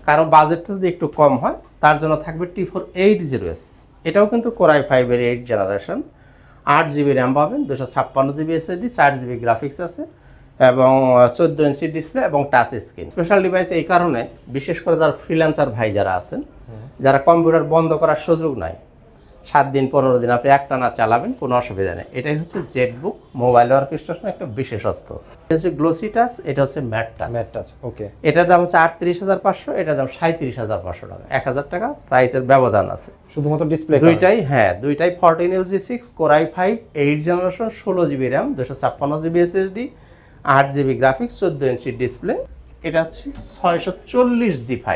কারো বাজেটটা যদি একটু কম হয় তার জন্য থাকবে T480S। এটাও কিন্তু Core i5 এর 8 জেনারেশন, 8GB র্যাম পাবেন, 256GB SSD, 4GB গ্রাফিক্স আছে এবং 14 ইঞ্চি ডিসপ্লে এবং টাচ স্ক্রিন। স্পেশাল ডিভাইস এই কারণে, বিশেষ করে যারা ফ্রিল্যান্সার ভাই যারা আছেন, যারা কম্পিউটার বন্ধ করার সুযোগ নাই, 7 দিন 15 দিন আপনি একটানা চালাবেন, কোনো অসুবিধা নেই। এটাই হচ্ছে জেটবুক মোবাইল অর্কেস্ট্রেশন একটা বিশেষত্ব। এটা হচ্ছে গ্লোসি টাচ, এটা হচ্ছে ম্যাট টাচ। ওকে, এটার দাম হচ্ছে 38,500, এটার দাম 37,500 টাকা, 1000 টাকা প্রাইসের ব্যবধান আছে শুধুমাত্র ডিসপ্লে। দুইটাই 14 UG6 Core i5 8 generation, 16GB RAM, 256GB SSD, 8GB graphics, 14 inch display. এটা হচ্ছে 640G5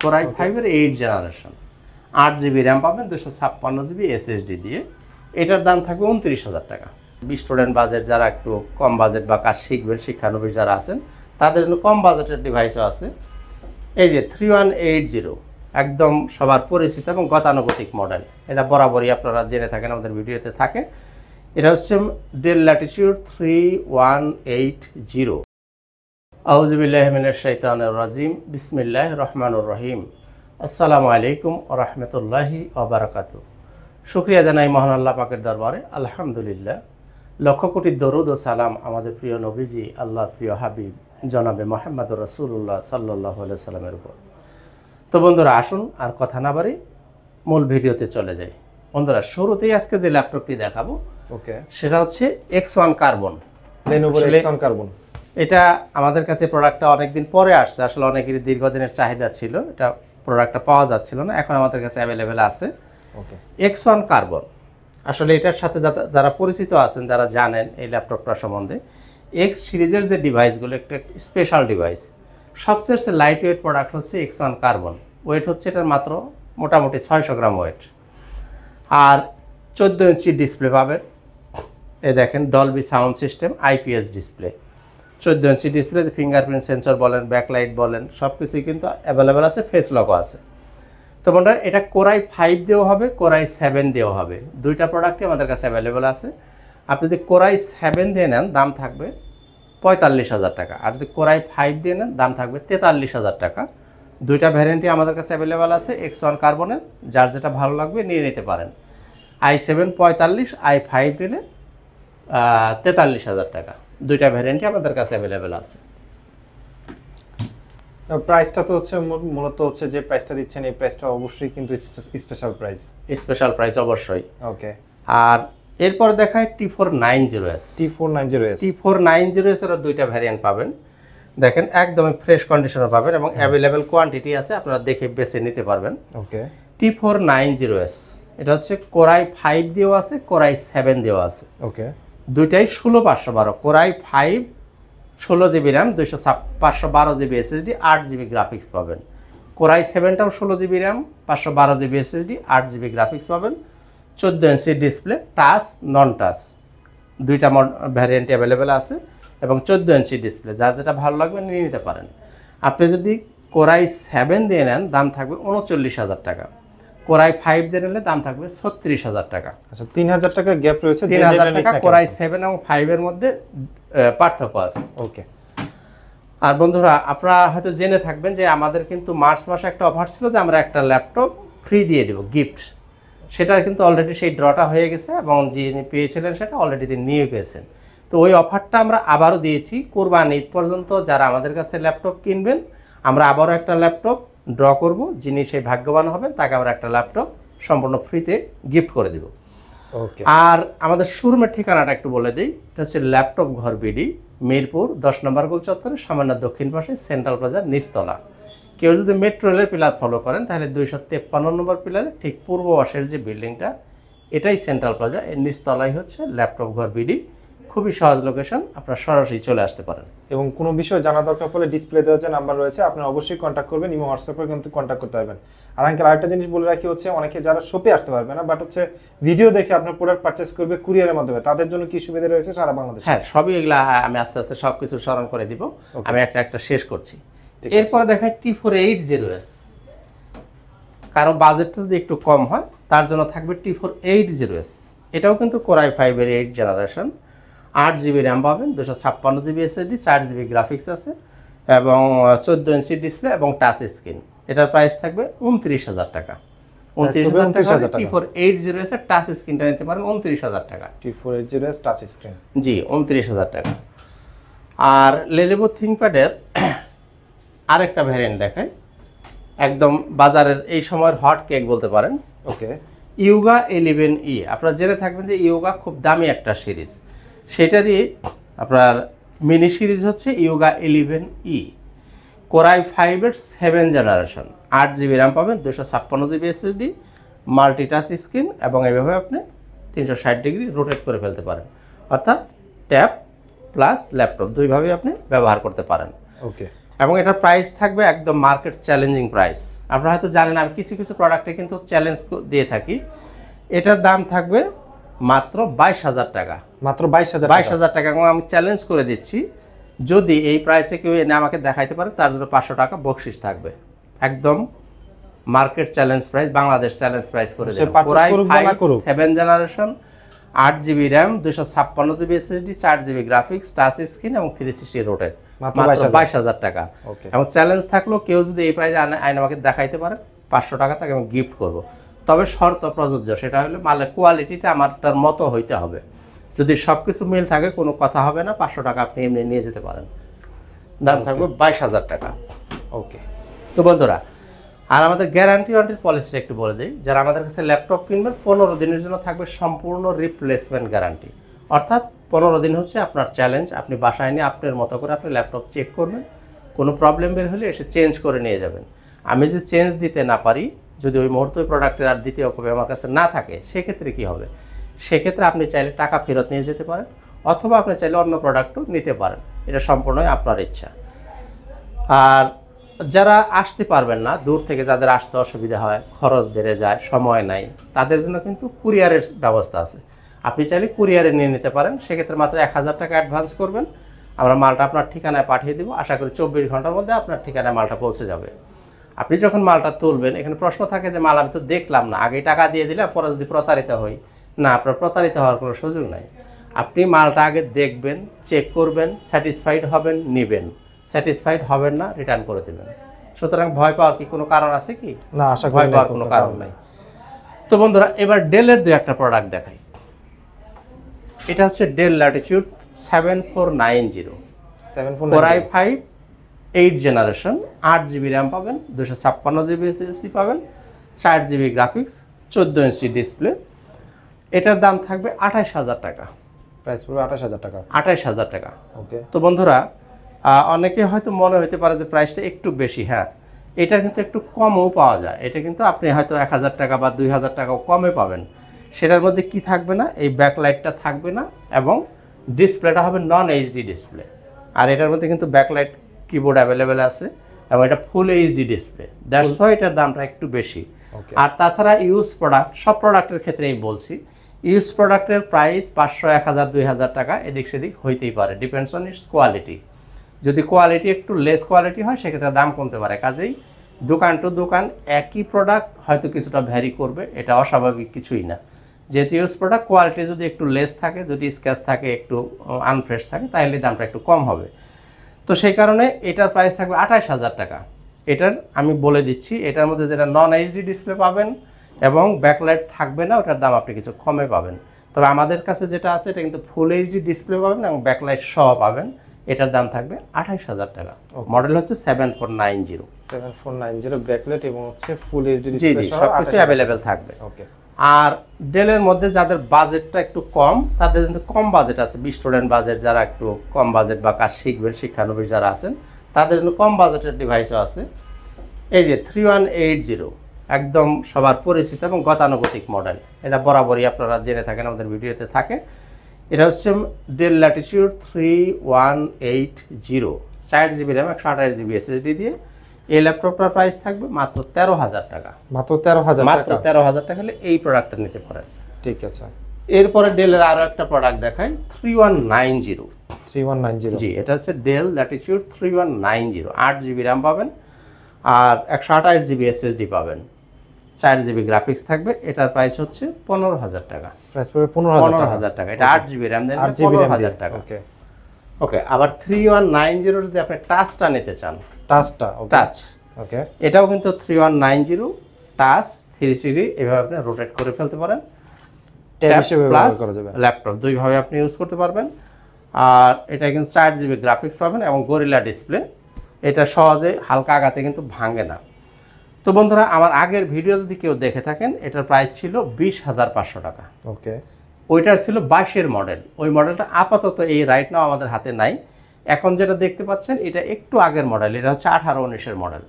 Core i5 এর 8 জেনারেশন, 8GB র্যাম পাবেন, 256GB SSD দিয়ে। এটার দাম থাকবে 29,000 টাকা। স্টুডেন্ট বাজেট, যারা একটু কম বাজেট বা কাজ শিখবেন, শিক্ষানবিশ যারা আছেন, তাদের জন্য কম বাজেটের ডিভাইসও আছে। এই যে 3180, একদম সবার পরিচিত এবং গতানুগতিক মডেল। এটা বরাবরই আপনারা জেনে থাকেন, আমাদের ভিডিওতে থাকে। এটা হচ্ছে ডেল ল্যাটিটিউড 3180। আউযু বিল্লাহি মিনাশ শাইতানির রাজিম, বিসমিল্লাহির রহমানির রহিম। আসসালামু আলাইকুম ওয়া রাহমাতুল্লাহি ওয়া বারাকাতুহু। শুকরিয়া জানাই মহান আল্লাহ পাকের দরবারে, আলহামদুলিল্লাহ। লক্ষ কোটি দরুদ ও সালাম আমাদের প্রিয় নবীজি, আল্লাহর প্রিয় হাবিব জনাবে মুহাম্মদুর রাসূলুল্লাহ সাল্লাল্লাহু আলাইহি সাল্লামের উপর। তো বন্ধুরা, আসুন আর কথা না বাড়ি মূল ভিডিওতে চলে যাই। বন্ধুরা, শুরুতেই আজকে যে ল্যাপটপটি দেখাবো, ওকে, সেটা হচ্ছে X1 carbon, Lenovo X1 carbon. এটা আমাদের কাছে প্রোডাক্টটা অনেকদিন পরে আসছে, আসলে অনেকেরই দীর্ঘদিনের চাহিদা ছিল, এটা প্রোডাক্টটা পাওয়া যাচ্ছিল না, এখন আমাদের কাছে অ্যাভেলেবেল আছে। ওকে, X1 কার্বন। আসলে এটার সাথে যারা পরিচিত আছেন, যারা জানেন এই ল্যাপটপটা সম্বন্ধে, X সিরিজের যে ডিভাইসগুলো একটা স্পেশাল ডিভাইস, সবচেয়ে লাইট ওয়েট প্রোডাক্ট হচ্ছে X1 কার্বন। ওয়েট হচ্ছে এটার মাত্র মোটামুটি 600 গ্রাম ওয়েট, আর 14 ইঞ্চি ডিসপ্লে পাবেন। এই দেখেন, Dolby sound system, IPS display, 14 inch display, fingerprint sensor বলেন, ব্যাকলাইট বলেন, সব কিছুই কিন্তু অ্যাভেলেবেল আছে, ফেস লকও আছে। তো বন্ধুরা, এটা Core i5 দিয়েও হবে, Core i7 দিয়েও হবে, দুইটা প্রোডাক্টই আমাদের কাছে অ্যাভেলেবেল আছে। আপনি যদি Core i7 দিয়ে নেন, দাম থাকবে 45,000 টাকা, আর যদি Core i5 দিয়ে নেন, দাম থাকবে 43,000 টাকা। দুইটা ভ্যারিয়েন্টই আমাদের কাছে অ্যাভেলেবেল আছে X1 কার্বনের, যার যেটা ভালো লাগবে নিয়ে নিতে পারেন। i7 45, i5 নিলে 43,000 টাকা। দুইটা ভ্যারিয়েন্টই আমাদের কাছে অ্যাভেলেবেল আছে। প্রাইসটা তো হচ্ছে মূলত হচ্ছে যে প্রাইসটা দিচ্ছেন, এই প্রাইসটা অবশ্যই কিন্তু স্পেশাল প্রাইস অবশ্যই। ওকে, আর এরপর দেখায় T490S। T490S এর দুইটা ভ্যারিয়েন্ট পাবেন। দেখেন, একদমই ফ্রেশ কন্ডিশনে পাবেন এবং অ্যাভেলেবেল কোয়ান্টিটি আছে, আপনারা দেখে বেছে নিতে পারবেন। ওকে, T490S এটা হচ্ছে Core i5 দিয়েও আছে, Core i7 দিয়েও আছে। ওকে, দুইটাই 16512। Core i5 16GB RAM, 512GB SSD, 8GB graphics পাবেন। Core i7টাও 16GB RAM, 512GB SSD, 8GB graphics পাবেন, 14 ইঞ্চি ডিসপ্লে, টাচ নন টাচ দুইটা ভ্যারিয়েন্ট অ্যাভেলেবেল আছে এবং 14 ইঞ্চি ডিসপ্লে, যার যেটা ভালো লাগবে নিয়ে নিতে পারেন। আপনি যদি Core i7 দিয়ে নেন, দাম থাকবে 39,000 টাকা। Core i5 দিয়ে নিলে দাম থাকবে 36,000 টাকা। আচ্ছা, 3,000 টাকা গ্যাপ রয়েছে, 3,000 টাকা Core i7 এবং 5 এর মধ্যে পার্থক্য আছে। ওকে, আর বন্ধুরা, আপনারা হয়তো জেনে থাকবেন যে আমাদের কিন্তু মার্চ মাসে একটা অফার ছিল যে আমরা একটা ল্যাপটপ ফ্রি দিয়ে দেব গিফট। সেটা কিন্তু অলরেডি সেই ড্রটা হয়ে গেছে এবং যিনি পেয়েছিলেন সেটা অলরেডি তিনি নিয়ে গেছেন। তো ওই অফারটা আমরা আবারও দিয়েছি কোরবানি ঈদ পর্যন্ত। যারা আমাদের কাছে ল্যাপটপ কিনবেন, আমরা আবারও একটা ল্যাপটপ ড্র করব, যিনি সেই ভাগ্যবান হবেন তাকে আমরা একটা ল্যাপটপ সম্পূর্ণ ফ্রিতে গিফট করে দেব। ওকে, আর আমাদের শোরুমের ঠিকানাটা একটু বলে দিই। এটা হচ্ছে ল্যাপটপ ঘর বিডি, মিরপুর 10 নম্বর গোল চত্বরে সামান্য দক্ষিণ পাশে, সেন্ট্রাল প্লাজার নিচতলা। কেউ যদি মেট্রো রেলের পিলার ফলো করেন, তাহলে 253 নম্বর পিলারে ঠিক পূর্ব পাশের যে বিল্ডিংটা, এটাই সেন্ট্রাল প্লাজা, এর নিচতলাই হচ্ছে ল্যাপটপ ঘর বিডি। খুবই সহজ লোকেশন, আপনারা সরাসরি চলে আসতে পারেন। এবং কোনো বিষয় জানা দরকার পড়লে ডিসপ্লে দেওয়া যে নাম্বার রয়েছে, আপনারা অবশ্যই কন্ট্যাক্ট করবেন, ইমো হোয়াটসঅ্যাপে কিন্তু কন্ট্যাক্ট করতে পারবেন। আর আঙ্কেল, আরেকটা জিনিস বলে রাখি হচ্ছে, অনেকে যারা শপে আসতে পারবে না, বাট হচ্ছে ভিডিও দেখে আপনার প্রোডাক্ট পারচেজ করবে কুরিয়ারের মাধ্যমে, তাদের জন্য কি সুবিধা রয়েছে সারা বাংলাদেশে? হ্যাঁ, সবই এগুলা আমি আস্তে আস্তে সবকিছু স্মরণ করে দিব, আমি একটা একটা শেষ করছি। এরপরে দেখায় T480S। কারো বাজেটটা যদি একটু কম হয় তার জন্য থাকবে T480S। এটাও কিন্তু Core i5 এর 8 জেনারেশন, 8GB র্যাম পাবেন, 256GB SSD, 4GB গ্রাফিক্স আছে এবং 14 ইঞ্চি ডিসপ্লে এবং টাচ স্ক্রিন। এটার প্রাইস থাকবে 29,000 টাকা। 29,000 টাকা। T480 এর টাচ স্ক্রিনটা নিতে পারেন 29,000 টাকা। T480 টাচ স্ক্রিন, জি 29,000 টাকা। আর Lenovo ThinkPad-এর আরেকটা ভ্যারিয়েন্ট দেখায়, একদম বাজারের এই সময়ের হট কেক বলতে পারেন। ওকে, ইয়োগা 11E। আপনারা জেনে থাকবেন যে ইয়োগা খুব দামি একটা সিরিজ, সেটারই আপনার মিনি সিরিজ হচ্ছে ইয়োগা 11E। কোরাই 5-এর 7 জেনারেশন, 8GB র্যাম পাবেন, 256GB SSD, multi touch screen এবং এইভাবে আপনি 360 ডিগ্রি রোটেট করে ফেলতে পারেন, অর্থাৎ ট্যাব প্লাস ল্যাপটপ দুইভাবেই আপনি ব্যবহার করতে পারেন। ওকে, এবং এটার প্রাইস থাকবে একদম মার্কেট চ্যালেঞ্জিং প্রাইস। আপনারা হয়তো জানেন আমি কিছু কিছু প্রোডাক্টে কিন্তু চ্যালেঞ্জ দিয়ে থাকি। এটার দাম থাকবে মাত্র 22,000 টাকা। মাত্র 22,000 টাকা। এবং আমি চ্যালেঞ্জ করে দিচ্ছি, যদি এই প্রাইসে কেউ এনে আমাকে দেখাইতে পারে তার জন্য 500 টাকা বকশিস থাকবে। একদম market challenge price, Bangladesh challenge price করে দিলাম। Core i 7 generation, 8GB RAM, 256GB SSD, 4GB graphics, touch screen এবং 360 রোটেট, মাত্র 22,000 টাকা। এবং চ্যালেঞ্জ থাকলো কেউ যদি এই প্রাইসে আইন আমাকে দেখাইতে পারে 500 টাকা তাকে আমি গিফট করব। তবে শর্ত প্রযোজ্য, সেটা হলো মালের কোয়ালিটিটা আমারটার মতো হইতে হবে। যদি সব কিছু মিল থাকে কোনো কথা হবে না, 500 টাকা আপনি এমনি নিয়ে যেতে পারেন। দাম থাকবে 22,000 টাকা। ওকে, তো বন্ধুরা, আর আমাদের গ্যারান্টি ওয়ারেন্টির পলিসিটা একটু বলে দিই। যারা আমাদের কাছে ল্যাপটপ কিনবেন 15 দিনের জন্য থাকবে সম্পূর্ণ রিপ্লেসমেন্ট গ্যারান্টি। অর্থাৎ 15 দিন হচ্ছে আপনার চ্যালেঞ্জ, আপনি বাসায় নিয়ে আপনার মতো করে আপনি ল্যাপটপ চেক করবেন, কোনো প্রবলেম বের হলে এসে চেঞ্জ করে নিয়ে যাবেন। আমি যদি চেঞ্জ দিতে না পারি, যদি ওই মুহূর্তে প্রোডাক্টের আর দ্বিতীয় কপি আমার কাছে না থাকে, সেক্ষেত্রে কি হবে? সেক্ষেত্রে আপনি চাইলে টাকা ফেরত নিয়ে যেতে পারেন, অথবা আপনি চাইলে অন্য প্রোডাক্টও নিতে পারেন। এটা সম্পূর্ণই আপনার ইচ্ছা। আর যারা আসতে পারবেন না, দূর থেকে যাদের আসতে অসুবিধা হয়, খরচ বেড়ে যায়, সময় নাই, তাদের জন্য কিন্তু কুরিয়ারের ব্যবস্থা আছে। আপনি চাইলে কুরিয়ারে নিয়ে নিতে পারেন। সেক্ষেত্রে মাত্র 1,000 টাকা অ্যাডভান্স করবেন, আমরা মালটা আপনার ঠিকানায় পাঠিয়ে দেবো। আশা করি 24 ঘন্টার মধ্যে আপনার ঠিকানায় মালটা পৌঁছে যাবে। আপনি যখন মালটা তুলবেন, এখানে প্রশ্ন থাকে যে মাল আমি তো দেখলাম না, আগে টাকা দিয়ে দিলে পরে যদি প্রতারিত হই। না, আপনার প্রতারিত হওয়ার কোনো সুযোগ নাই। আপনি মালটা আগে দেখবেন, চেক করবেন, স্যাটিসফাইড হবেন, নেবেন, স্যাটিসফাইড হবেন না, রিটার্ন করে দেবেন। সুতরাং ভয় পাওয়ার কি কোনো কারণ আছে কি? না, আশা করি ভয় পাওয়ার কোনো কারণ নাই। তো বন্ধুরা, এবার ডেলের দু একটা প্রোডাক্ট দেখাই। এটা হচ্ছে del Latitude 7490, core i 5 8 generation, 8GB RAM পাবেন, 256GB SSD পাবেন, 4GB গ্রাফিক্স, 14 ইঞ্চি ডিসপ্লে। এটার দাম থাকবে 28,000 টাকা। প্রাইস পুরো 28,000 টাকা। 28,000 টাকা। ওকে, তো বন্ধুরা, অনেকে হয়তো মনে হতে পারে যে প্রাইসটা একটু বেশি। হ্যাঁ, এটা কিন্তু একটু কমও পাওয়া যায়। এটা কিন্তু আপনি হয়তো 1,000 টাকা বা 2,000 টাকাও কমে পাবেন। সেটার মধ্যে কি থাকবে না? এই ব্যাকলাইটটা থাকবে না, এবং ডিসপ্লেটা হবে নন এইচডি ডিসপ্লে। আর এটার মধ্যে কিন্তু ব্যাকলাইট কিবোর্ড অ্যাভেলেবেল আছে, এবং এটা full HD display. That's why এটার দামটা একটু বেশি। আর তাছাড়া ইউজ প্রোডাক্ট, সব প্রোডাক্টের ক্ষেত্রেই বলছি, ইউজ প্রোডাক্টের প্রাইস 500, 1,000, 2,000 টাকা এদিক সেদিক হইতেই পারে, ডিপেন্ডস অন ইটস কোয়ালিটি। যদি কোয়ালিটি একটু লেস কোয়ালিটি হয়, সেক্ষেত্রে দাম কমতে পারে। কাজেই দোকান টু দোকান একই প্রোডাক্ট হয়তো কিছুটা ভ্যারি করবে, এটা অস্বাভাবিক কিছুই না। যেহেতু ইউজ প্রোডাক্ট, কোয়ালিটি যদি একটু লেস থাকে, যদি স্ক্র্যাচ থাকে, একটু আনফ্রেশ থাকে, তাহলে দামটা একটু কম হবে। তো সেই কারণে এটার প্রাইস থাকবে 28,000 টাকা। এটার আমি বলে দিচ্ছি, এটার মধ্যে যেটা নন এইচডি ডিসপ্লে পাবেন এবং ব্যাকলাইট থাকবে না, ওটার দাম আপনি কিছু কমে পাবেন। তবে আমাদের কাছে যেটা আছে, এটা কিন্তু ফুল এইচডি ডিসপ্লে পাবেন এবং ব্যাকলাইট সহ পাবেন। এটার দাম থাকবে 28,000 টাকা। মডেল হচ্ছে 7490। 7490 ব্যাকলাইট এবং হচ্ছে ফুল এইচডি জি ডিসপ্লে জি, সহ সবকিছু অ্যাভেলেবেল থাকবে। ওকে। আর ডেলের মধ্যে যাদের বাজেটটা একটু কম, তাদের কিন্তু কম বাজেট আছে, স্টুডেন্ট বাজেট, যারা একটু কম বাজেট বা কাজ শিখবেন, শিক্ষানবিশ যারা আছেন, তাদের জন্য কম বাজেটের ডিভাইসও আছে। এই যে 3180, একদম সবার পরিচিত এবং গতানুগতিক মডেল। এটা বরাবরই আপনারা জেনে থাকেন, আমাদের ভিডিওতে থাকে। এটা হচ্ছে del Latitude 3180, 4GB RAM, 128GB SSD দিয়ে। এই ল্যাপটপটার প্রাইস থাকবে মাত্র 13,000 টাকা। মাত্র 13,000 টাকা। মাত্র 13,000 টাকা হলে এই প্রোডাক্টটা নিতে পারেন। ঠিক আছে। এরপরে ডেলের আরো একটা প্রোডাক্ট দেখাই, 3190। 3190, জি, এটা হচ্ছে ডেল ল্যাটিটিউড 3190, 8GB র্যাম পাবেন আর 128GB SSD পাবেন, 4GB গ্রাফিক্স থাকবে। এটার প্রাইস হচ্ছে 15,000 টাকা। প্রাইস পড়বে 15,000 টাকা। এটা 8GB র্যাম দেন, 15,000 টাকা। ওকে। ওকে, আবার 3190 যদি আপনি টাচটা নিতে চান, টাচটা টাচ, ওকে, এটাও কিন্তু 3190 টাচ 3CD, এভাবে আপনি রোটেট করে ফেলতে পারেন। ট্যাব হিসেবে ব্যবহার করা যাবে, ল্যাপটপ দুইভাবে আপনি ইউজ করতে পারবেন। আর এটা কিন্তু 4GB গ্রাফিক্স পাবেন এবং গরিলা ডিসপ্লে, এটা সহজে হালকা আঘাতে কিন্তু ভাঙে না। তো বন্ধুরা, আমার আগের ভিডিও যদি কেউ দেখে থাকেন, এটার প্রাইস ছিল 20,500 টাকা। ওকে, ওইটার ছিল 22-এর মডেল, ওই মডেলটা আপাতত এই রাইট নাও আমাদের হাতে নাই। এখন যেটা দেখতে পাচ্ছেন এটা একটু আগের মডেল, এটা হচ্ছে 18-19-এর মডেল।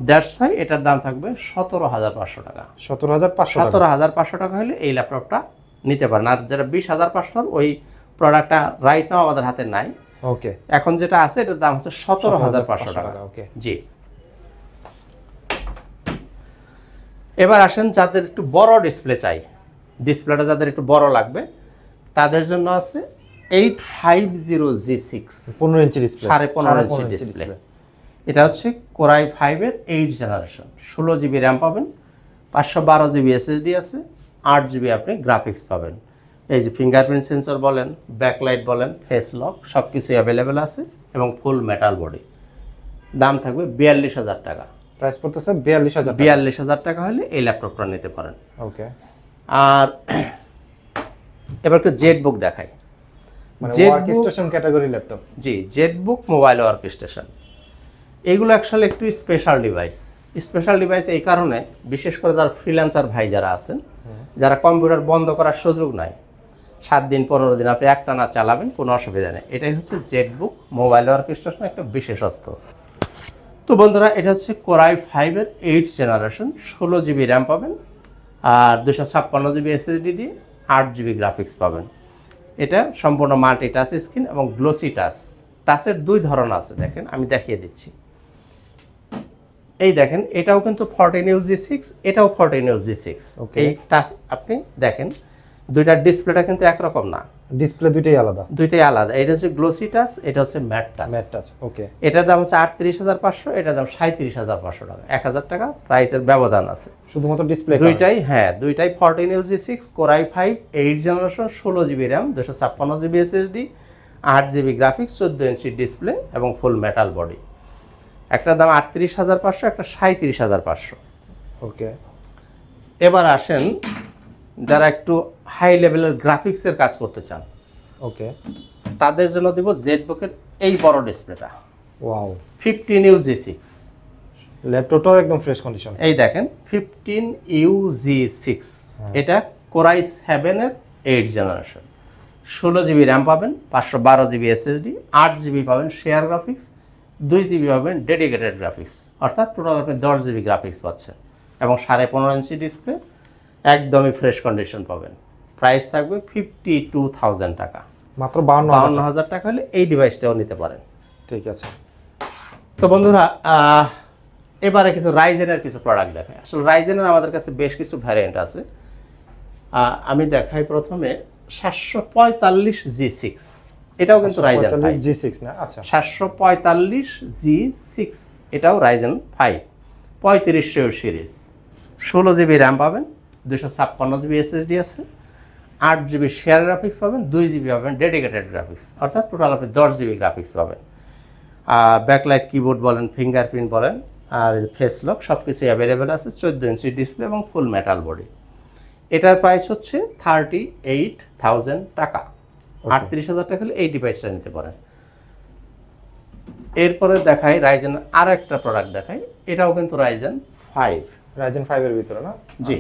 দ্যাটস ওয়াই এটার দাম থাকবে 17,500 টাকা। 17,500 টাকা, 17,500 টাকা হলে এই ল্যাপটপটা নিতে পারেন। আর যেটা 20,500, ওই প্রোডাক্টটা রাইট নাও আমাদের হাতে নাই। ওকে, এখন যেটা আছে এটার দাম হচ্ছে 17,500 টাকা। ওকে, জি। এবার আসেন যাদের একটু বড় ডিসপ্লে চাই, ডিসপ্লেটা যাদের একটু বড় লাগবে, তাদের জন্য আছে 850G6, 15 inch display, 15.5 inch display. এটা হচ্ছে কোরাই 5-এর 8 জেনারেশন, 16GB র্যাম পাবেন, 512GB SSD আছে, 8GB আপনি গ্রাফিক্স পাবেন। এই যে ফিঙ্গারপ্রিন্ট সেন্সর বলেন, ব্যাকলাইট বলেন, ফেস লক, সব কিছুই অ্যাভেলেবেল আছে এবং ফুল মেটাল বডি। দাম থাকবে 42,000 টাকা। প্রাইস পড়তেছে 42,000 টাকা। 42,000 টাকা হলে এই ল্যাপটপটা নিতে পারেন। ওকে, আর এবার একটা জেড বুক দেখাই, মানে Z workstation category laptop. জি, Z book mobile workstation, এইগুলো অ্যাকচুয়ালি একটু স্পেশাল ডিভাইস। স্পেশাল ডিভাইস এই কারণে, বিশেষ করে যারা ফ্রিল্যান্সার ভাই যারা আছেন, যারা কম্পিউটার বন্ধ করার সুযোগ নাই, 7 দিন 15 দিন আপনি একটানা চালাবেন, কোনো অসুবিধা নেই। এটাই হচ্ছে Z book mobile work station একটা বিশেষত্ব। তো বন্ধুরা, এটা হচ্ছে কোরাই 5-এর 8 জেনারেশন, 16GB র্যাম পাবেন আর 256GB SSD দিয়ে 8GB গ্রাফিক্স পাবেন। এটা সম্পূর্ণ মাল্টি টাচ স্ক্রিন এবং গ্লোসি টাচ। টাচের 2 ধরন আছে, দেখেন আমি দেখিয়ে দিচ্ছি। এই দেখেন, এটাও কিন্তু 14UG6, এটাও 14UG6। এই টাচ আপনি দেখেন, দুইটার ডিসপ্লেটা কিন্তু একরকম না, ডিসপ্লে দুইটাই আলাদা, দুইটাই আলাদা। এটা হচ্ছে গ্লোসি টাচ, এটা হচ্ছে ম্যাট টাচ। ম্যাট টাচ, ওকে। এটার দাম হচ্ছে 38,500, এটার দাম 37,500 টাকা। 1,000 টাকা প্রাইসের ব্যবধান আছে শুধুমাত্র ডিসপ্লে দুইটাই। হ্যাঁ, দুইটাই 14UG6 core i 5 8 generation, 16GB RAM, 256GB SSD, 8GB graphics, 14 inch display এবং ফুল মেটাল বডি। একটার দাম 38,500, একটা 37,500। ওকে, এবার আসেন যারা একটু হাই লেভেলের গ্রাফিক্সের কাজ করতে চান, ওকে, তাদের জন্য দিব জেডবুকের এই বড় ডিসপ্লেটা, ওয়াও। 15UG6। ল্যাপটপটাও একদম ফ্রেশ কন্ডিশন। এই দেখেন 15UG6, এটা কোরাই 7-এর 8 জেনারেশন, 16GB র্যাম পাবেন, 512GB SSD, 8GB পাবেন শেয়ার গ্রাফিক্স, 2GB পাবেন ডেডিকেটেড গ্রাফিক্স, অর্থাৎ টোটাল আপনি 10GB গ্রাফিক্স পাচ্ছেন এবং 15.5 ইঞ্চি ডিসপ্লে, একদমই ফ্রেশ কন্ডিশন পাবেন। প্রাইস থাকবে 52,000 টাকা। মাত্র 52,000 টাকা হলে এই ডিভাইসটাও নিতে পারেন। ঠিক আছে। তো বন্ধুরা, এবারে কিছু রাইজেনের কিছু প্রোডাক্ট দেখাই। আসলে রাইজেনের আমাদের কাছে বেশ কিছু ভ্যারিয়েন্ট আছে। আমি দেখাই প্রথমে 745G6, এটাও কিন্তু রাইজেন 745G6 না? আচ্ছা, 745G6, এটাও রাইজেন 5 3500 সিরিজ, 16GB র্যাম পাবেন, 256GB SSD আছে, 8GB শেয়ার গ্রাফিক্স পাবেন, 2GB পাবেন ডেডিকেটেড গ্রাফিক্স, অর্থাৎ টোটাল আপনি 10GB গ্রাফিক্স পাবেন। ব্যাকলাইট কিবোর্ড বলেন, ফিঙ্গারপ্রিন্ট বলেন, আর ফেস লক সব কিছুই অ্যাভেলেবেল আছে, 14 ইঞ্চি ডিসপ্লে এবং ফুল মেটাল বডি। এটার প্রাইস হচ্ছে 38,000 টাকা। 38,000 টাকা হলে এই ডিভাইসটা নিতে পারেন। এরপরে দেখাই রাইজেন আর একটা প্রোডাক্ট দেখাই, এটাও কিন্তু রাইজেন 5। রাইজেন 5 এর ভিতরে না? জি,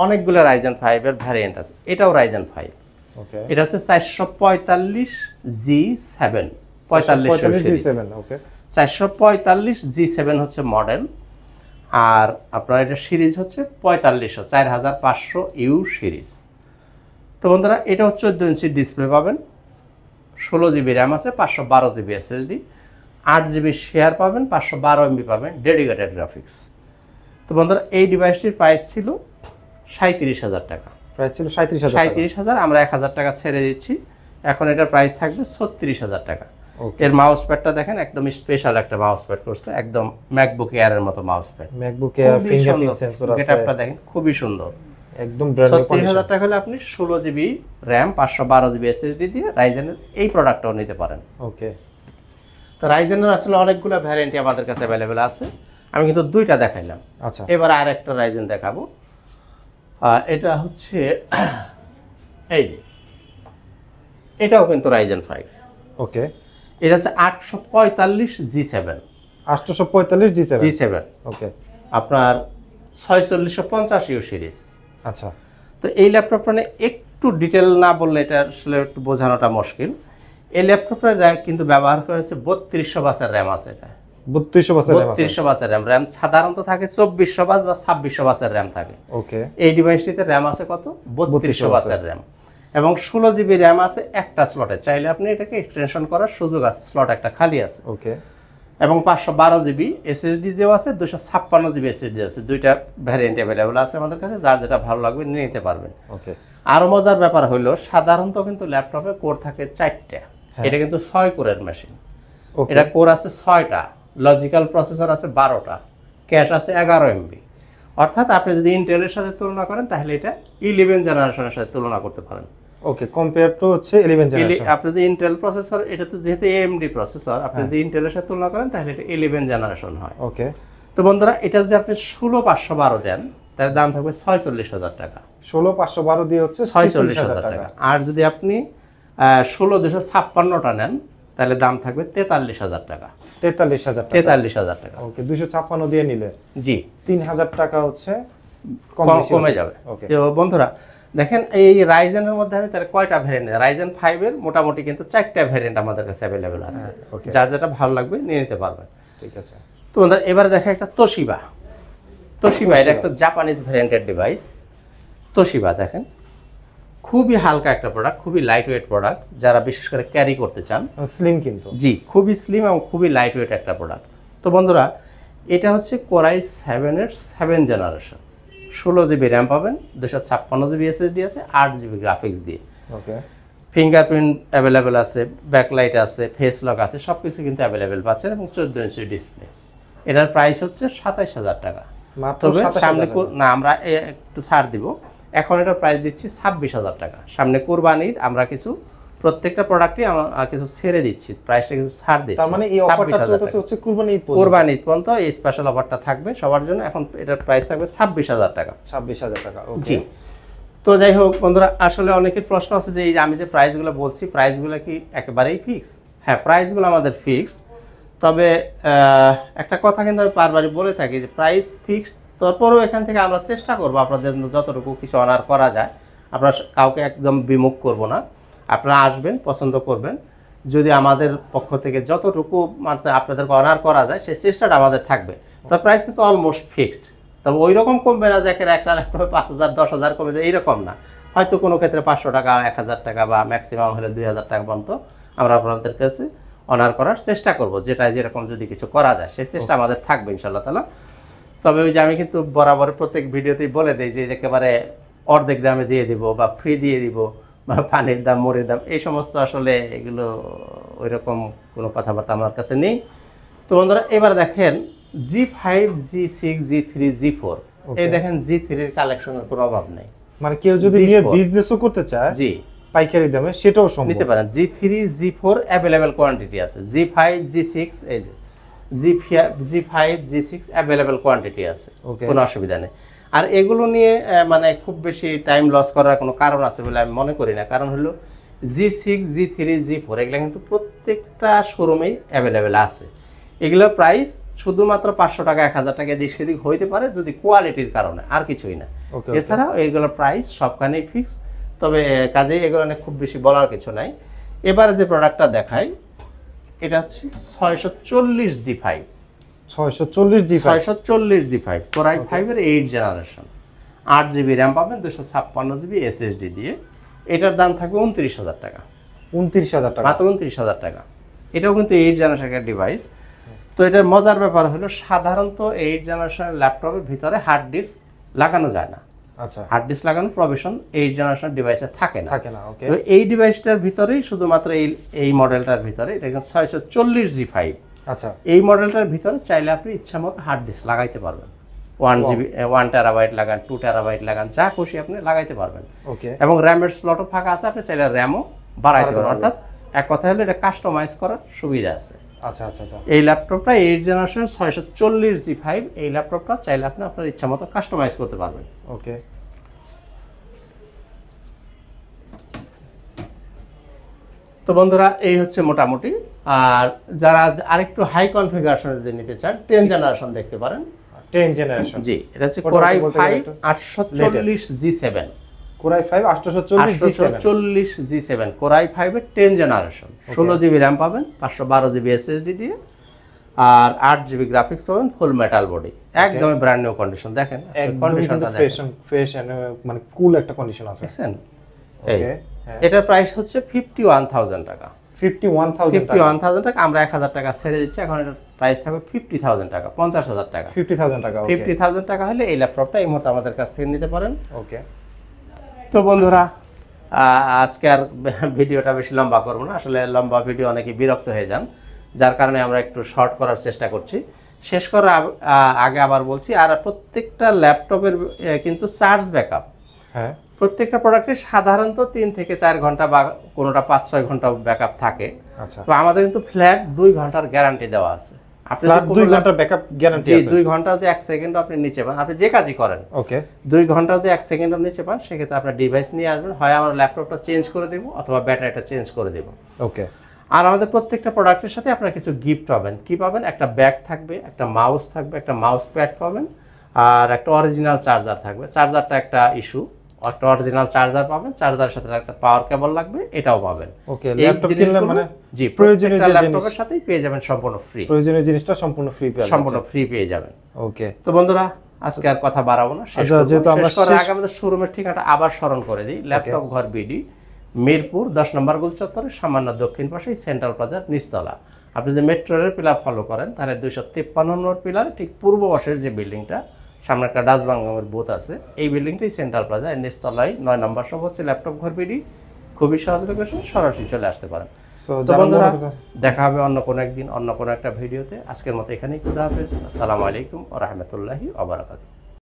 অনেকগুলো রাইজেন 5 এর ভ্যারিয়েন্ট আছে, এটাও রাইজেন 5। ওকে, এটা হচ্ছে 445G7, 45G7, ওকে। 445G7 হচ্ছে মডেল, আর আপনার এটা সিরিজ হচ্ছে 4500, 4500U সিরিজ। তো বন্ধুরা, এটাও 14 ইঞ্চি ডিসপ্লে পাবেন, 16GB র্যাম আছে, 512GB SSD, 8GB শেয়ার পাবেন, 512MB পাবেন ডেডিকেটেড গ্রাফিক্স। তো বন্ধুরা, এই ডিভাইসটির প্রাইস ছিল 37,000 টাকা। প্রাইস ছিল 37,000, আমরা 1,000 টাকা ছেড়ে দিচ্ছি। এখন এটার প্রাইস থাকবে 36,000 টাকা। ওকে। এর মাউস প্যাডটা দেখেন, একদম স্পেশাল একটা মাউস প্যাড করছে, একদম ম্যাকবুক এয়ারের মতো mouse pad. MacBook air, fingerprint sensor আছে, গেটআপটা দেখেন খুবই সুন্দর, একদম ব্র্যান্ড নিউ 36,000 টাকা হলে আপনি 16 জিবি র্যাম 512 জিবি এসএসডি দিয়ে রাইজেনের এই প্রোডাক্টটাও নিতে পারেন। ওকে, তো রাইজেনের আসলে অনেকগুলো ভ্যারিয়েন্টই আমাদের কাছে অ্যাভেলেবেল আছে, আমি কিন্তু দুইটা দেখাইলাম। আচ্ছা, এবার আর একটা রাইজেন দেখাবো। এটা হচ্ছে এই যে, এটাও কিন্তু রাইজেন 5। ওকে, এটা হচ্ছে 845 G7 845 G7। ওকে, আপনার 4650 ইউ সিরিজ। আচ্ছা, তো এই ল্যাপটপটা নিয়ে একটু ডিটেল না বললে এটা আসলে একটু বোঝানোটা মুশকিল। এই ল্যাপটপটা র্যাম কিন্তু ব্যবহার করেছে 3200 বাসের র্যাম আছে। এটা 3200 বাসের র্যাম আছে। 3200 বাসের র্যাম। র্যাম সাধারণত থাকে 2400 বাস বা 2600 বাসের র্যাম থাকে। ওকে, এই ডিভাইসটিতে র্যাম আছে কত? 3200 বাসের র্যাম এবং 16 জিবি র্যাম আছে একটা স্লটে। চাইলে আপনি এটাকে এক্সটেনশন করার সুযোগ আছে, স্লট একটা খালি আছে। ওকে, এবং 512 জিবি এসএসডি দেওয়া আছে, 256 জিবি এসএসডি আছে। দুইটা ভ্যারিয়েন্ট অ্যাভেলেবল আছে আমাদের কাছে, যার যেটা ভালো লাগবে নিয়ে নিতে পারবেন। ওকে, আরো মজার ব্যাপার হলো সাধারণত কিন্তু ল্যাপটপে কোর থাকে 4টা, এটা কিন্তু 6 কোরের মেশিন। ওকে, এটা কোর আছে 6টা, লজিক্যাল প্রসেসর আছে 12টা, ক্যাশ আছে 11 এমবি। অর্থাৎ আপনি যদি ইন্টেলের সাথে তুলনা করেন তাহলে এটা 11 জেনারেশনের সাথে তুলনা করতে পারেন। ওকে, কম্পেয়ার টু হচ্ছে 11 জেনারেশন। আপনি যদি ইন্টেল প্রসেসর, এটা তো যেহেতু এএমডি প্রসেসর, আপনি যদি ইন্টেলের সাথে তুলনা করেন তাহলে এটা 11 জেনারেশন হয়। ওকে, তো বন্ধুরা, এটা যদি আপনি 16512 দেন তাহলে দাম থাকবে 46,000 টাকা। 16512 দিয়ে হচ্ছে 46,000 টাকা। আর যদি আপনি 16256টা নেন তাহলে দাম থাকবে 43,000 টাকা। 43,000 টাকা। 43,000 টাকা। ওকে, 256 দিয়ে নিলে জি 3000 টাকা হচ্ছে কমে যাবে। ওকে, তো বন্ধুরা দেখেন, এই রাইজেনের মধ্যে আমি তাহলে কয়টা ভ্যারিয়েন্ট, রাইজেন 5 এর মোটামুটি কিন্তু 4টা ভ্যারিয়েন্ট আমাদের কাছে অ্যাভেলেবেল আছে। ওকে, যার যেটা ভালো লাগবে নিয়ে নিতে পারবেন। ঠিক আছে। তো বন্ধুরা এবারে দেখা একটা তোশিবা। এটা একটা জাপানিজ ভ্যারিয়েন্টের ডিভাইস। তোশিবা দেখেন, খুবই হালকা একটা প্রোডাক্ট, খুবই লাইট ওয়েট প্রোডাক্ট, যারা বিশেষ করে ক্যারি করতে চান। স্লিম কিন্তু। জি, খুবই স্লিম এবং খুবই লাইট ওয়েট একটা প্রোডাক্ট। তো বন্ধুরা, এটা হচ্ছে কোরাই 7 এর 7 জেনারেশন। 16 জিবি র্যাম পাবেন, 256 জিবি এসএসডি আছে, 8 জিবি গ্রাফিক্স দিয়ে। ওকে, ফিঙ্গারপ্রিন্ট অ্যাভেলেবেল আছে, ব্যাকলাইট আছে, ফেস লক আছে, সব কিছু কিন্তু অ্যাভেলেবেল পাচ্ছেন এবং 14 ইঞ্চি ডিসপ্লে। এটার প্রাইস হচ্ছে 27,000 টাকা। মাত্র তবে 27,000 সামনে টাকা। না, আমরা একটু ছাড় দিব। এখন এটার প্রাইস দিচ্ছি 26,000 টাকা। সামনে কোরবানি ঈদ, আমরা কিছু প্রত্যেকটা প্রোডাক্টই আমরা কিছু ছেড়ে দিচ্ছি, প্রাইসটা কিছু ছাড় দিচ্ছি। তার মানে এই অফারটা চলতেছে হচ্ছে কুরবানি ঈদ পর্যন্ত। কোরবানি ঈদ পর্যন্ত এই স্পেশাল অফারটা থাকবে সবার জন্য। এখন এটার প্রাইস থাকবে 26,000 টাকা। 26,000 টাকা। ওকে, জি। তো যাই হোক বন্ধুরা, আসলে অনেকের প্রশ্ন আছে যে এই যে আমি যে প্রাইসগুলো বলছি, প্রাইসগুলো কি একেবারেই ফিক্স? হ্যাঁ, প্রাইসগুলো আমাদের ফিক্সড। তবে একটা কথা কিন্তু আমি বারবারই বলে থাকি যে প্রাইস ফিক্সড, তারপরেও এখান থেকে আমরা চেষ্টা করবো আপনাদের জন্য যতটুকু কিছু অনার করা যায়। আমরা কাউকে একদম বিমুখ করব না, আপনারা আসবেন, পছন্দ করবেন। যদি আমাদের পক্ষ থেকে যতটুকু মানে আপনাদেরকে অনার করা যায় সেই চেষ্টাটা আমাদের থাকবে। তো প্রাইস কিন্তু অলমোস্ট ফিক্সড। তবে ওই রকম কমবে না যে একটা ল্যাপটপে 5,000 10,000 কমে যায়, এইরকম না। হয়তো কোনো ক্ষেত্রে 500 টাকা, 1,000 টাকা বা ম্যাক্সিমাম হলে 2,000 টাকা পর্যন্ত আমরা আপনাদের কাছে অনার করার চেষ্টা করব। যেটা যেরকম যদি কিছু করা যায় সেই চেষ্টা আমাদের থাকবে ইনশাআল্লাহ তাআলা। তবে ওই যে আমি কিন্তু বরাবর প্রত্যেক ভিডিওতেই বলে দিই যে একেবারে অর্ধেক দামে দিয়ে দিব বা ফ্রি দিয়ে দিব বা পানির দাম, মুড়ির দাম, এই সমস্ত আসলে এগুলো ওই রকম কোনো কথাবার্তা আমার কাছে নেই। তো বন্ধুরা এবার দেখেন G5, G6, G3, G4, এই দেখেন G3 এর কালেকশনের কোনো অভাব নেই। মানে কেউ যদি নিয়ে বিজনেসও করতে চায় জি পাইকারি দামে সেটাও সম্ভব নিতে পারেন। G3, G4 অ্যাভেলেবেল কোয়ান্টিটি আছে। G5, G6, এই যে G5, G6 অ্যাভেলেবেল কোয়ান্টিটি আছে, কোনো অসুবিধা নেই। আর এগুলো নিয়ে মানে খুব বেশি টাইম লস করার কোনো কারণ আছে বলে আমি মনে করি না। কারণ হলো G6, G3, G4 এগুলো কিন্তু প্রত্যেকটা শোরুমেই অ্যাভেলেবেল আছে। এগুলোর প্রাইস শুধুমাত্র 500 টাকা, 1,000 টাকা দিয়ে সেদিক হইতে পারে যদি কোয়ালিটির কারণে, আর কিছুই না। এছাড়াও এইগুলোর প্রাইস সবখানেই ফিক্স। তবে কাজেই এগুলো নিয়ে খুব বেশি বলার কিছু নাই। এবারে যে প্রোডাক্টটা দেখাই এটা হচ্ছে 640 G5। 640 G5 কোরাই 5 এর 8 জেনারেশন, 8 জিবি র্যাম পাবেন, 256 জিবি এসএসডি দিয়ে। এটার দাম থাকবে 29,000 টাকা। 29,000 টাকা, মাত্র 29,000 টাকা। এটাও কিন্তু 8 জেনারেশনের ডিভাইস। তো এটার মজার ব্যাপার হলো সাধারণত 8 জেনারেশনের ল্যাপটপের ভিতরে হার্ড ডিস্ক লাগানো যায় না। আচ্ছা, হার্ড ডিস্ক লাগানোর প্রভিশন 8 জেনারেশন ডিভাইসে থাকে না। ওকে। তো এই ডিভাইসটার ভিতরেই শুধুমাত্র এই মডেলটার ভিতরে এটা কিন্তু 640 G5। আচ্ছা, এই মডেলটার ভিতরে চাইলে আপনি ইচ্ছামতো হার্ড ডিস্ক লাগাইতে পারবেন। 1 GB 1 টেরাবাইট লাগান, 2 টেরাবাইট লাগান, যা খুশি আপনি লাগাইতে পারবেন। ওকে, এবং র্যামের স্লটও ফাঁকা আছে, আপনি চাইলে র্যামও বাড়াইতে পারবেন। অর্থাৎ এক কথা হলো এটা কাস্টমাইজ করার সুবিধা আছে। আচ্ছা আচ্ছা আচ্ছা। এই ল্যাপটপটা 8 জেনারেশন 640G5, এই ল্যাপটপটা চাইলে আপনি আপনার ইচ্ছা মতো কাস্টমাইজ করতে পারবেন। ওকে, তো বন্ধুরা এই হচ্ছে মোটামুটি। আর যারা আরেকটু হাই কনফিগারেশন যদি নিতে চান 10 জেনারেশন দেখতে পারেন। 10 জেনারেশন, জি, এটা হচ্ছে ওটা কোরাই বলতে 5 গেলে একটু 840G7, core i 5 840G7, 840G7 core i 5 এর 10 জেনারেশন, 16GB র্যাম পাবেন, 512GB SSD দিয়ে, আর 8GB গ্রাফিক্স পাবেন, ফুল মেটাল বডি, একদমই ব্র্যান্ড নিউ কন্ডিশন। দেখেন কন্ডিশনটা দেখেন, ফ্রেশ এন্ড মানে কুল একটা কন্ডিশন আছে। দেখছেন? এই ওকে, এটার প্রাইস হচ্ছে 51,000 টাকা। 51,000 টাকা, 51,000 টাকা, আমরা 1,000 টাকা ছেড়ে দিচ্ছি। এখন এটার প্রাইস থাকবে 50,000 টাকা, 50,000 টাকা। 50,000 টাকা। ওকে, 50,000 টাকা হলে এই ল্যাপটপটা এই মুহূর্তে আমাদের কাছ থেকে নিতে পারেন। ওকে, তো বন্ধুরা আজকে আর ভিডিওটা বেশি লম্বা করবো না, আসলে লম্বা ভিডিও অনেকে বিরক্ত হয়ে যান, যার কারণে আমরা একটু শর্ট করার চেষ্টা করছি। শেষ করার আগে আবার বলছি, আর প্রত্যেকটা ল্যাপটপের কিন্তু চার্জ ব্যাকআপ, হ্যাঁ, প্রত্যেকটা প্রোডাক্টের সাধারণত 3 থেকে 4 ঘন্টা বা কোনোটা 5-6 ঘন্টা ব্যাকআপ থাকে। আচ্ছা, তো আমাদের কিন্তু ফ্ল্যাট 2 ঘন্টার গ্যারান্টি দেওয়া আছে। আপনি ফ্ল্যাট 2 ঘন্টার ব্যাকআপ গ্যারান্টি আছে। 2 ঘন্টা যদি 1 সেকেন্ড আপনি নিচে পান, আপনি যে কাজই করেন, ওকে, 2 ঘন্টা যদি 1 সেকেন্ড নিচে পান, সেক্ষেত্রে আপনার ডিভাইস নিয়ে আসবেন, হয় আমরা ল্যাপটপটা চেঞ্জ করে দেবো অথবা ব্যাটারিটা চেঞ্জ করে দেবো। ওকে, আর আমাদের প্রত্যেকটা প্রোডাক্টের সাথে আপনারা কিছু গিফট পাবেন। কি পাবেন? একটা ব্যাগ থাকবে, একটা মাউস থাকবে, একটা মাউস প্যাড পাবেন, আর একটা অরিজিনাল চার্জার থাকবে। চার্জারটা একটা ইস্যু, একটা অরিজিনাল চার্জার পাবেন, চার্জারের সাথে একটা পাওয়ার কেবল লাগবে, এটাও পাবেন। ওকে, ল্যাপটপ কিনলে মানে জি, প্রয়োজনীয় যে ল্যাপটপের সাথেই পেয়ে যাবেন সম্পূর্ণ ফ্রি, প্রয়োজনীয় জিনিসটা সম্পূর্ণ ফ্রি পেয়ে যাবেন, সম্পূর্ণ ফ্রি পেয়ে যাবেন। ওকে, তো বন্ধুরা আজকে আর কথা বাড়াবো না, শেষ আচ্ছা, করবো। যেহেতু আমরা শেষ করার আগে আমাদের শোরুমের ঠিকানাটা আবার স্মরণ করে দিই। ল্যাপটপ ঘর বিডি, মিরপুর 10 নম্বর গোল চত্বরের সামান্য দক্ষিণ পাশেই সেন্ট্রাল প্লাজার নিচতলা। আপনি যে মেট্রো রেলের পিলার ফলো করেন, তাহলে 253 নম্বর পিলার ঠিক পূর্ব পাশের যে বিল্ডিংটা, সামনে একটা ডাচ বাংলামের বুথ আছে, এই বিল্ডিংটাই সেন্ট্রাল প্লাজা, এর নিচতলায় 9 নম্বর সব হচ্ছে ল্যাপটপ ঘর বিডি। খুবই সহজ লোকেশন, সরাসরি চলে আসতে পারেন। তো বন্ধুরা দেখা হবে অন্য কোনো একদিন অন্য কোনো একটা ভিডিওতে। আজকের মতো এখানেই, খুদা হাফেজ, আসসালামু আলাইকুম ওয়া রাহমাতুল্লাহি ওয়া বারাকাতুহু।